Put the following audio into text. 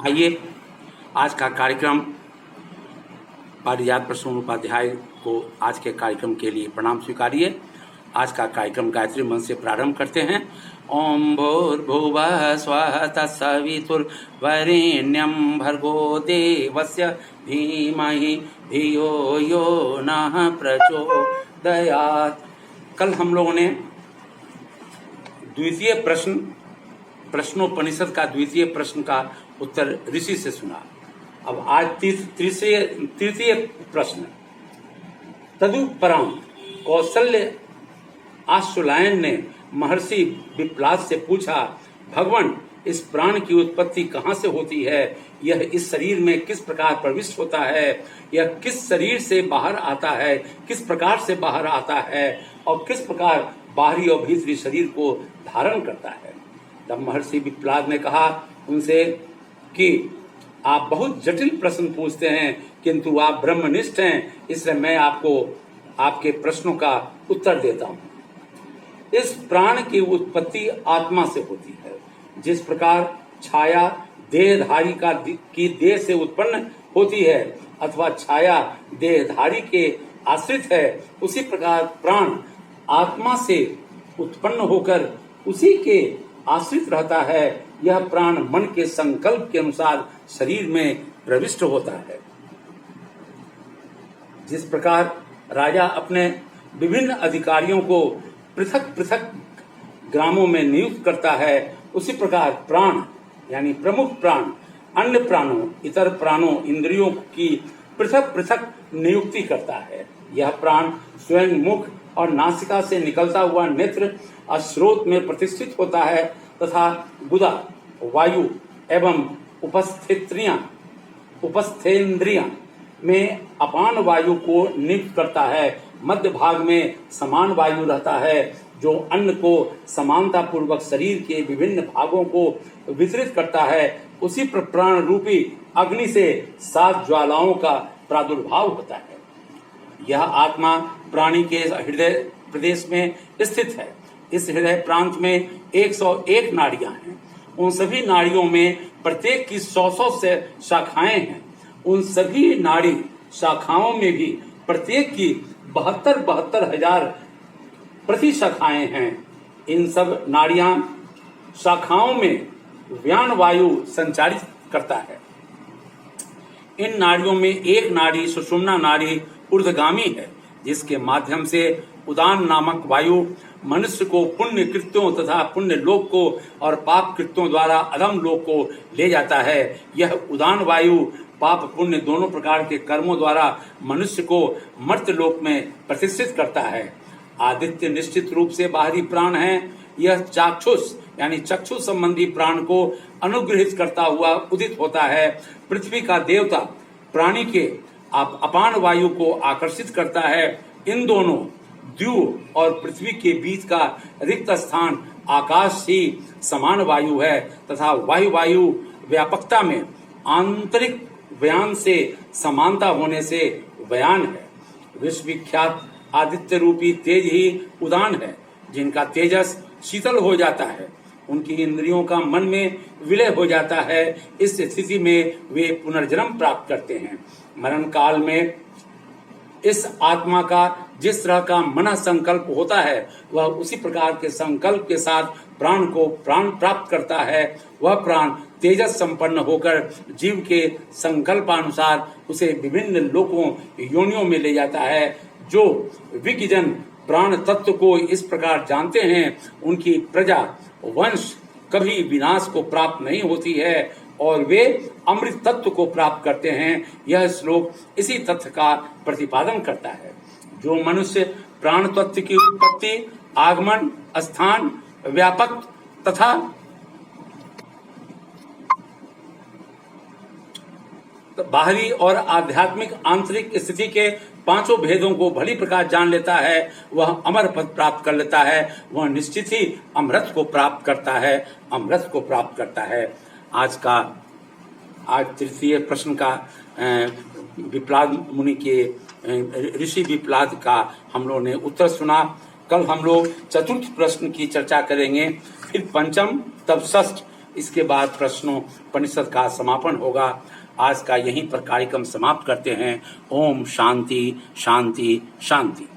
आइए आज का कार्यक्रम पारिजात प्रसून उपाध्याय को आज के कार्यक्रम के लिए प्रणाम स्वीकारिए। आज का कार्यक्रम गायत्री मंत्र से प्रारंभ करते हैं। ओम भूर्भुवः स्वः तत्सवितुर्वरेण्यं भर्गो देवस्य धीमहि धियो यो नः प्रचोदयात्। कल हम लोगों ने द्वितीय प्रश्नोपनिषद का द्वितीय प्रश्न का उत्तर ऋषि से सुना। अब आज तृतीय प्रश्न। तदुपरां कौशल्य आश्वलायन ने महर्षि विप्लाद से पूछा, भगवान, इस प्राण की उत्पत्ति कहाँ से होती है? यह इस शरीर में किस प्रकार प्रविष्ट होता है? यह किस शरीर से बाहर आता है? किस प्रकार से बाहर आता है और किस प्रकार बाहरी और भीतरी शरीर को धारण करता है? तब महर्षि विप्लाद ने कहा उनसे कि आप बहुत जटिल प्रश्न पूछते हैं, किंतु आप ब्रह्मनिष्ठ हैं, इसलिए मैं आपको आपके प्रश्नों का उत्तर देता हूँ। इस प्राण की उत्पत्ति आत्मा से होती है। जिस प्रकार छाया देहधारी की देह से उत्पन्न होती है अथवा छाया देहधारी के आश्रित है, उसी प्रकार प्राण आत्मा से उत्पन्न होकर उसी के आश्रित रहता है। यह प्राण मन के संकल्प के अनुसार शरीर में प्रविष्ट होता है। जिस प्रकार राजा अपने विभिन्न अधिकारियों को पृथक पृथक ग्रामों में नियुक्त करता है, उसी प्रकार प्राण यानी प्रमुख प्राण अन्य प्राणों, इतर प्राणों, इंद्रियों की पृथक पृथक नियुक्ति करता है। यह प्राण स्वयं मुख और नासिका से निकलता हुआ नेत्र और स्रोत में प्रतिष्ठित होता है तथा गुदा, वायु एवं उपस्थेंद्रियां में अपान वायु को नियुक्त करता है। मध्य भाग में समान वायु रहता है, जो अन्न को समानता पूर्वक शरीर के विभिन्न भागों को वितरित करता है। उसी पर प्राण रूपी अग्नि से 7 ज्वालाओं का प्रादुर्भाव होता है। यह आत्मा प्राणी के हृदय प्रदेश में स्थित है। इस हृदय प्रांत में 101 नाड़ियां हैं। उन सभी नाड़ियों में प्रत्येक की 100 से शाखाएं हैं। उन सभी नाड़ी शाखाओं में भी प्रत्येक की 72 हजार प्रति शाखाएं हैं। इन सब नाड़ियां शाखाओं में व्यान वायु संचारित करता है। इन नाड़ियों में एक नाड़ी सुषुम्ना नाड़ी ऊर्ध्वगामी है, जिसके माध्यम से उदान नामक वायु मनुष्य को पुण्य कृत्यों तथा पुण्य लोक को और पाप कृत्यों द्वारा अधम लोक को ले जाता है। यह उदान वायु पाप पुण्य दोनों प्रकार के कर्मों द्वारा मनुष्य को मर्त्य लोक में प्रतिष्ठित करता है। आदित्य निश्चित रूप से बाहरी प्राण है। यह चाक्षुष यानी चक्षु संबंधी प्राण को अनुग्रहित करता हुआ उदित होता है। पृथ्वी का देवता प्राणी के अपान वायु को आकर्षित करता है। इन दोनों द्यू और पृथ्वी के बीच का रिक्त स्थान आकाश ही समान वायु है तथा वायु व्यापकता में आंतरिक व्यान से समानता होने से व्यान है। विश्वविख्यात आदित्य रूपी तेज ही उदान है। जिनका तेजस शीतल हो जाता है, उनकी इंद्रियों का मन में विलय हो जाता है। इस स्थिति में वे पुनर्जन्म प्राप्त करते हैं। मरण काल में इस आत्मा का जिस तरह का मन संकल्प होता है, वह उसी प्रकार के संकल्प के साथ प्राण को प्राण प्राप्त करता है। वह प्राण तेजस संपन्न होकर जीव के संकल्पानुसार उसे विभिन्न लोकों योनियों में ले जाता है। जो विज्ञजन प्राण तत्व को इस प्रकार जानते हैं, उनकी प्रजा वंश कभी विनाश को प्राप्त नहीं होती है और वे अमृत तत्व को प्राप्त करते हैं। यह श्लोक इसी तथ्य का प्रतिपादन करता है। जो मनुष्य प्राण तत्व की उत्पत्ति, आगमन, स्थान, व्यापक तथा बाहरी और आध्यात्मिक आंतरिक स्थिति के 5 भेदों को भली प्रकार जान लेता है, वह अमर पद प्राप्त कर लेता है। वह निश्चित ही अमृत को प्राप्त करता है। आज तृतीय प्रश्न का विप्लाद मुनि के ऋषि विप्लाद का हम लोगों ने उत्तर सुना। कल हम लोग चतुर्थ प्रश्न की चर्चा करेंगे, फिर पंचम, तब षष्ठ इसके बाद प्रश्नोपनिषद का समापन होगा। आज का यहीं पर कार्यक्रम समाप्त करते हैं। ओम शांति शांति शांति।